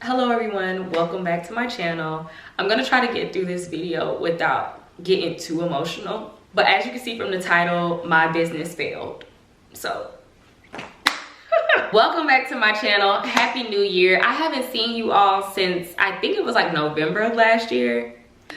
Hello everyone, welcome back to my channel. I'm gonna try to get through this video without getting too emotional, but as you can see from the title, my business failed. So welcome back to my channel. Happy New Year. I haven't seen you all since I think it was like November of last year.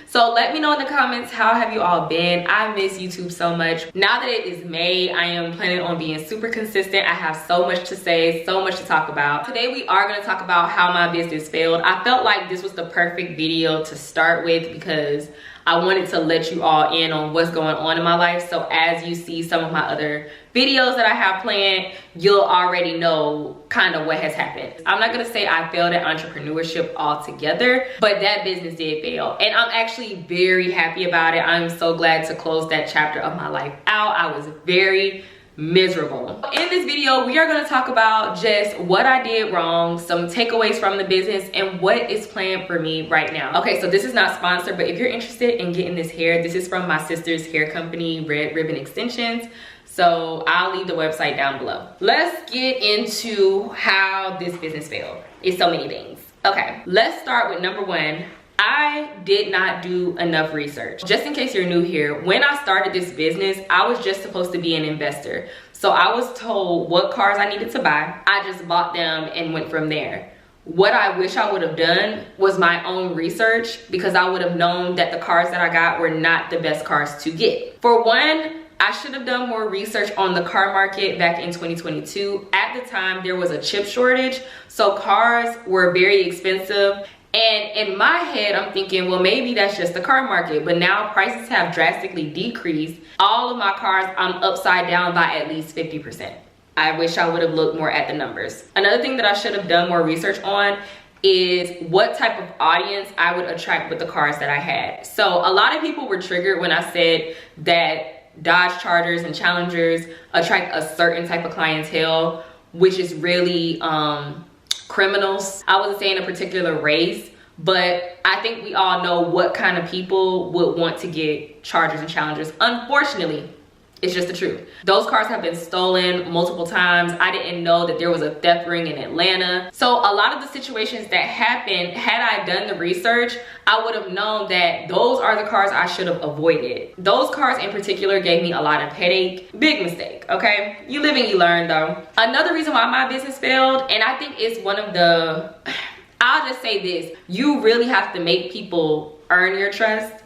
So let me know in the comments, how have you all been? I miss YouTube so much. Now that it is May, I am planning on being super consistent. I have so much to say, so much to talk about. Today we are going to talk about how my business failed. I felt like this was the perfect video to start with because I wanted to let you all in on what's going on in my life. So as you see some of my other videos that I have planned, you'll already know kind of what has happened. I'm not gonna say I failed at entrepreneurship altogether, but that business did fail. And I'm actually very happy about it. I'm so glad to close that chapter of my life out. I was very miserable. In this video, we are going to talk about just what I did wrong, some takeaways from the business, and what is planned for me right now. Okay, so this is not sponsored, but if you're interested in getting this hair, this is from my sister's hair company, Red Ribbon Extensions. So I'll leave the website down below. Let's get into how this business failed. It's so many things. Okay, let's start with number one. I did not do enough research. Just in case you're new here, when I started this business, I was just supposed to be an investor. So I was told what cars I needed to buy. I just bought them and went from there. What I wish I would have done was my own research, because I would have known that the cars that I got were not the best cars to get. For one, I should have done more research on the car market back in 2022. At the time, there was a chip shortage, so cars were very expensive. And in my head, I'm thinking, well, maybe that's just the car market. But now prices have drastically decreased. All of my cars, I'm upside down by at least 50%. I wish I would have looked more at the numbers. Another thing that I should have done more research on is what type of audience I would attract with the cars that I had. So a lot of people were triggered when I said that Dodge Chargers and Challengers attract a certain type of clientele, which is really criminals. I wasn't saying a particular race, but I think we all know what kind of people would want to get Chargers and Challengers. Unfortunately, it's just the truth. Those cars have been stolen multiple times. I didn't know that there was a theft ring in Atlanta. So a lot of the situations that happened, had I done the research, I would have known that those are the cars I should have avoided. Those cars in particular gave me a lot of headache. Big mistake, okay? You live and you learn though. Another reason why my business failed, and I think it's one of the, I'll just say this, you really have to make people earn your trust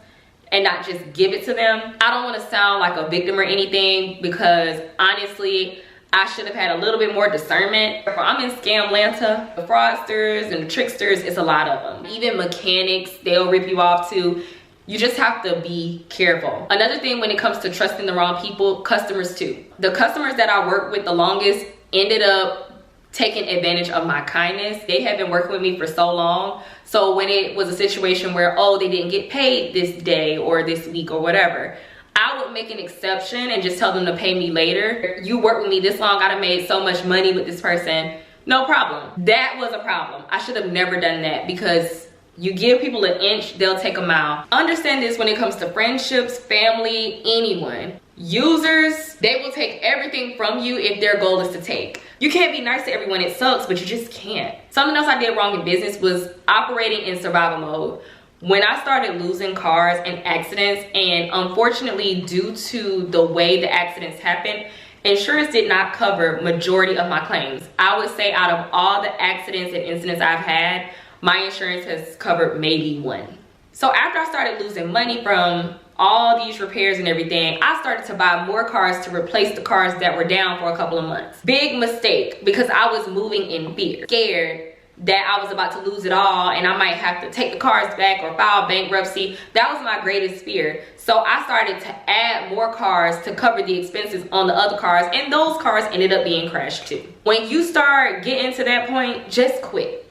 and not just give it to them. I don't want to sound like a victim or anything, because honestly, I should have had a little bit more discernment. I'm in Scamlanta. The fraudsters and the tricksters, it's a lot of them. Even mechanics, they'll rip you off too. You just have to be careful. Another thing when it comes to trusting the wrong people, customers too. The customers that I worked with the longest ended up taking advantage of my kindness. They had been working with me for so long. So when it was a situation where, oh, they didn't get paid this day or this week or whatever, I would make an exception and just tell them to pay me later. You worked with me this long, I done made so much money with this person. No problem. That was a problem. I should have never done that, because you give people an inch, they'll take a mile. Understand this when it comes to friendships, family, anyone. Users, they will take everything from you if their goal is to take. You can't be nice to everyone, it sucks, but you just can't. Something else I did wrong in business was operating in survival mode. When I started losing cars in accidents, and unfortunately due to the way the accidents happened, insurance did not cover majority of my claims. I would say out of all the accidents and incidents I've had, my insurance has covered maybe one. So after I started losing money from all these repairs and everything, I started to buy more cars to replace the cars that were down for a couple of months. Big mistake, because I was moving in fear, scared that I was about to lose it all and I might have to take the cars back or file bankruptcy. That was my greatest fear. So I started to add more cars to cover the expenses on the other cars, and those cars ended up being crashed too. When you start getting to that point, just quit.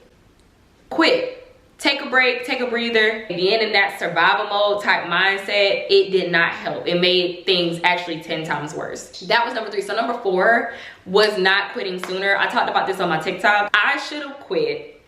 Quit. Take a break, take a breather. Being in that survival mode type mindset, it did not help. It made things actually 10 times worse. That was number 3. So number 4 was not quitting sooner. I talked about this on my TikTok. I should have quit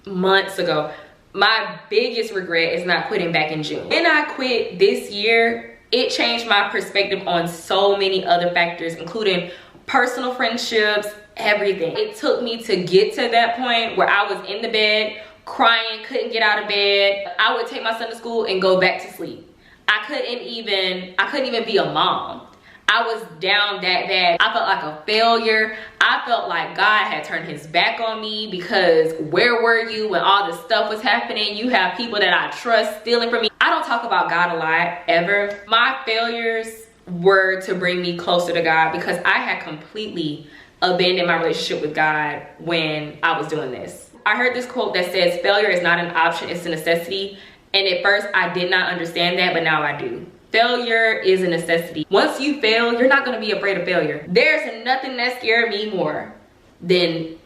months ago. My biggest regret is not quitting back in June. When I quit this year, it changed my perspective on so many other factors, including personal friendships, everything. It took me to get to that point where I was in the bed crying, couldn't get out of bed. I would take my son to school and go back to sleep. I couldn't even be a mom. I was down that bad. I felt like a failure. I felt like God had turned his back on me, because where were you when all this stuff was happening? You have people that I trust stealing from me. I don't talk about God a lot, ever. My failures were to bring me closer to God, because I had completely abandoned my relationship with God when I was doing this. I heard this quote that says, failure is not an option, it's a necessity. And at first I did not understand that, but now I do. Failure is a necessity. Once you fail, you're not going to be afraid of failure. There's nothing that scared me more than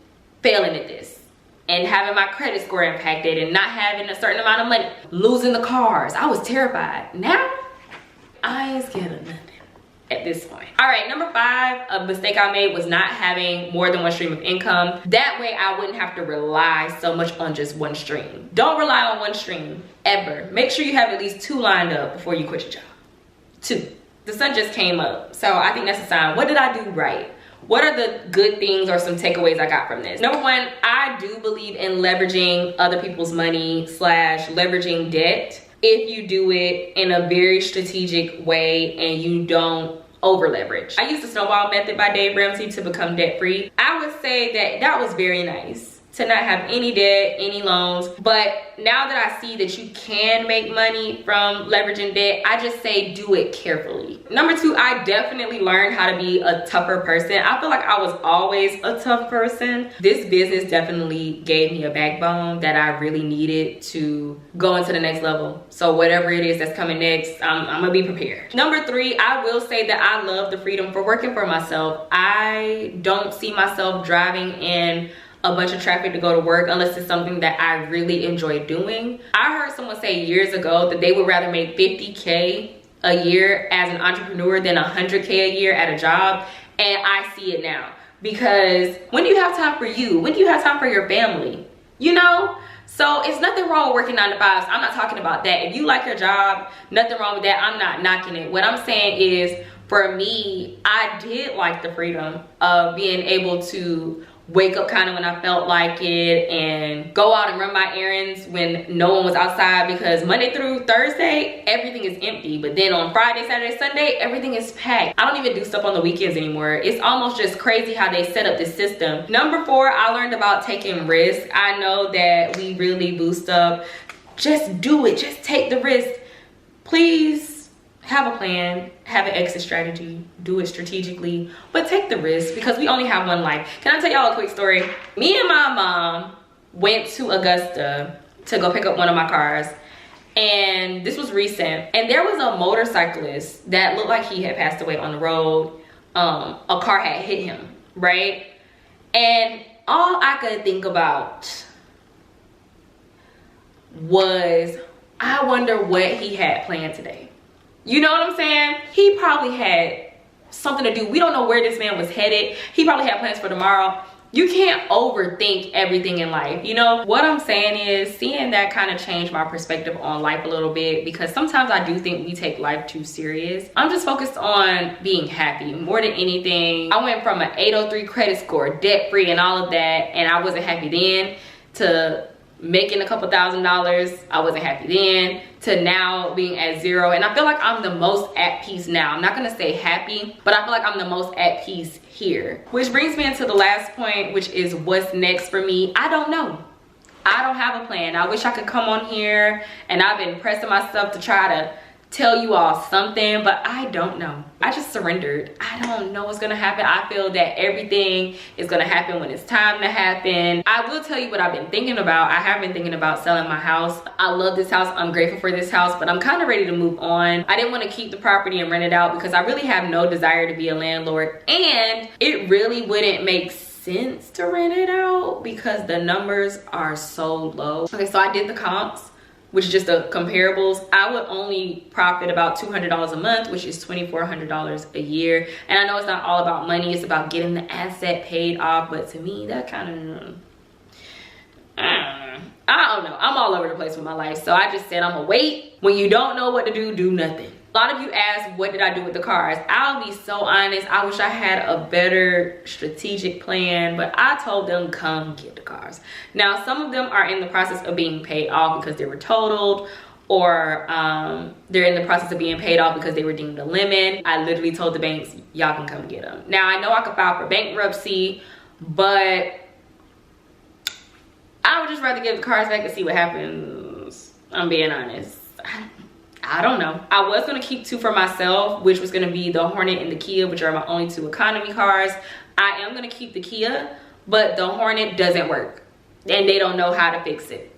failing at this and having my credit score impacted and not having a certain amount of money, losing the cars. I was terrified. Now I ain't scared of nothing at this point. All right, number 5, a mistake I made was not having more than one stream of income. That way I wouldn't have to rely so much on just one stream. Don't rely on one stream ever. Make sure you have at least 2 lined up before you quit your job. 2. The sun just came up, so I think that's a sign. What did I do right? What are the good things or some takeaways I got from this? Number 1, I do believe in leveraging other people's money / leveraging debt if you do it in a very strategic way and you don't over leverage. I used the snowball method by Dave Ramsey to become debt free. I would say that that was very nice, to not have any debt, any loans. But now that I see that you can make money from leveraging debt, I just say do it carefully. Number 2, I definitely learned how to be a tougher person. I feel like I was always a tough person. This business definitely gave me a backbone that I really needed to go into the next level. So whatever it is that's coming next, I'm gonna be prepared. Number 3, I will say that I love the freedom for working for myself. I don't see myself driving in a bunch of traffic to go to work unless it's something that I really enjoy doing. I heard someone say years ago that they would rather make 50K a year as an entrepreneur than 100K a year at a job. And I see it now, because when do you have time for you? When do you have time for your family? You know? So it's nothing wrong with working 9 to 5s. I'm not talking about that. If you like your job, nothing wrong with that. I'm not knocking it. What I'm saying is, for me, I did like the freedom of being able to wake up kind of when I felt like it and go out and run my errands when no one was outside, because Monday through Thursday everything is empty, but then on Friday, Saturday, Sunday everything is packed. I don't even do stuff on the weekends anymore. It's almost just crazy how they set up this system. Number 4, I learned about taking risks. I know that we really boost up. Just do it. Just take the risk. Please have a plan, have an exit strategy, do it strategically, but take the risk, because we only have one life. Can I tell y'all a quick story? Me and my mom went to Augusta to go pick up one of my cars, and this was recent, and there was a motorcyclist that looked like he had passed away on the road. A car had hit him, right? And all I could think about was, I wonder what he had planned today. You know what I'm saying? He probably had something to do. We don't know where this man was headed. He probably had plans for tomorrow. You can't overthink everything in life. You know, what I'm saying is, seeing that kind of changed my perspective on life a little bit, because sometimes I do think we take life too serious. I'm just focused on being happy more than anything. I went from an 803 credit score, debt free and all of that, and I wasn't happy then, to making a couple $1,000s, I wasn't happy then, to now being at 0. And I feel like I'm the most at peace now. I'm not gonna say happy, but I feel like I'm the most at peace here. Which brings me into the last point, which is what's next for me. I don't know. I don't have a plan. I wish I could come on here, and I've been pressing myself to try to tell you all something, but I don't know. I just surrendered. I don't know what's gonna happen. I feel that everything is gonna happen when it's time to happen. I will tell you what I've been thinking about. I have been thinking about selling my house. I love this house. I'm grateful for this house, but I'm kind of ready to move on. I didn't want to keep the property and rent it out, because I really have no desire to be a landlord, and it really wouldn't make sense to rent it out because the numbers are so low. Okay, so I did the comps, which is just the comparables. I would only profit about $200 a month, which is $2,400 a year. And I know it's not all about money, it's about getting the asset paid off, but to me, that kind of, I don't know. I'm all over the place with my life. So I just said, I'm gonna wait. When you don't know what to do, do nothing. A lot of you asked, what did I do with the cars? I'll be so honest, I wish I had a better strategic plan, but I told them come get the cars. Now, some of them are in the process of being paid off because they were totaled, or they're in the process of being paid off because they were deemed a lemon. I literally told the banks, y'all can come get them. Now, I know I could file for bankruptcy, but I would just rather give the cars back and see what happens. I'm being honest. I don't know. I was gonna keep 2 for myself, which was gonna be the Hornet and the Kia, which are my only 2 economy cars. I am gonna keep the Kia, but the Hornet doesn't work and they don't know how to fix it.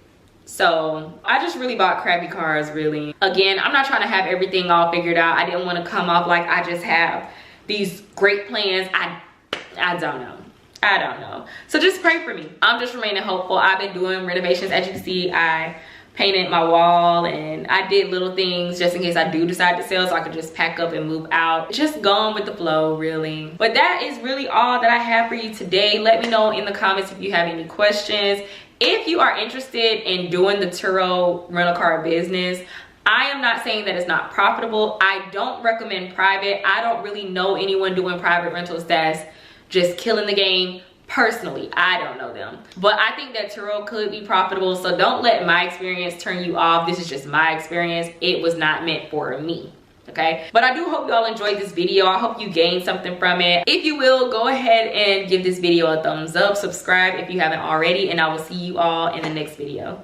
So I just really bought crappy cars, really. Again, I'm not trying to have everything all figured out. I didn't want to come off like I just have these great plans. I don't know. I don't know. So just pray for me. I'm just remaining hopeful. I've been doing renovations. As you can see, I painted my wall and I did little things just in case I do decide to sell, so I could just pack up and move out. Just going with the flow, really. But that is really all that I have for you today. Let me know in the comments if you have any questions. If you are interested in doing the Turo rental car business, I am not saying that it's not profitable. I don't recommend private. I don't really know anyone doing private rentals that's just killing the game. Personally, I don't know them, but I think that Turo could be profitable. So don't let my experience turn you off. This is just my experience. It was not meant for me. Okay, but I do hope y'all enjoyed this video. I hope you gained something from it. If you will, go ahead and give this video a thumbs up, subscribe if you haven't already, and I will see you all in the next video.